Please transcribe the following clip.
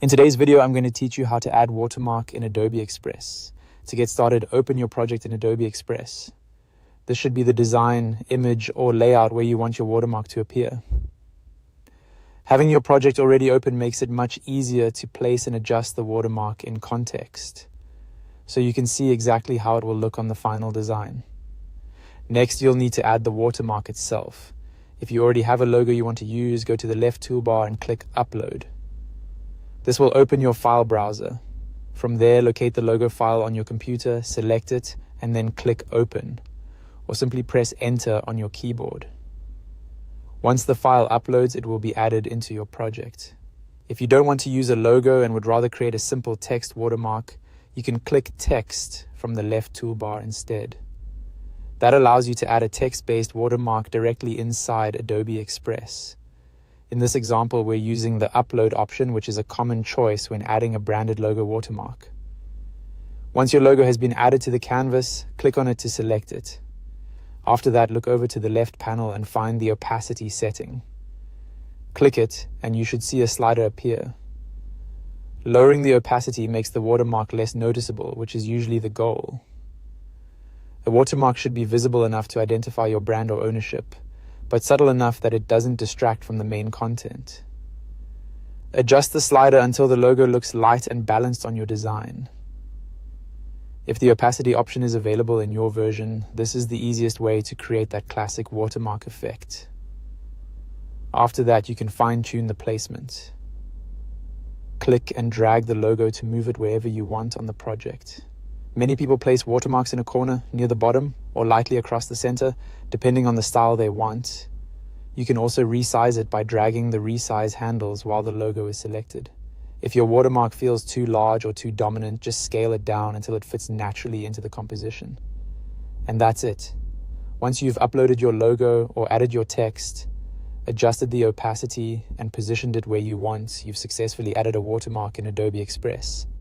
In today's video, I'm going to teach you how to add watermark in Adobe Express. To get started, open your project in Adobe Express. This should be the design, image, or layout where you want your watermark to appear. Having your project already open makes it much easier to place and adjust the watermark in context, so you can see exactly how it will look on the final design. Next, you'll need to add the watermark itself. If you already have a logo you want to use, go to the left toolbar and click Upload. This will open your file browser. From there, locate the logo file on your computer, select it, and then click Open, or simply press Enter on your keyboard. Once the file uploads, it will be added into your project. If you don't want to use a logo and would rather create a simple text watermark, you can click Text from the left toolbar instead. That allows you to add a text-based watermark directly inside Adobe Express. In this example, we're using the Upload option, which is a common choice when adding a branded logo watermark. Once your logo has been added to the canvas, click on it to select it. After that, look over to the left panel and find the opacity setting. Click it, and you should see a slider appear. Lowering the opacity makes the watermark less noticeable, which is usually the goal. A watermark should be visible enough to identify your brand or ownership, but subtle enough that it doesn't distract from the main content. Adjust the slider until the logo looks light and balanced on your design. If the opacity option is available in your version, this is the easiest way to create that classic watermark effect. After that, you can fine-tune the placement. Click and drag the logo to move it wherever you want on the project. Many people place watermarks in a corner, near the bottom, or lightly across the center, depending on the style they want. You can also resize it by dragging the resize handles while the logo is selected. If your watermark feels too large or too dominant, just scale it down until it fits naturally into the composition. And that's it. Once you've uploaded your logo or added your text, adjusted the opacity, and positioned it where you want, you've successfully added a watermark in Adobe Express.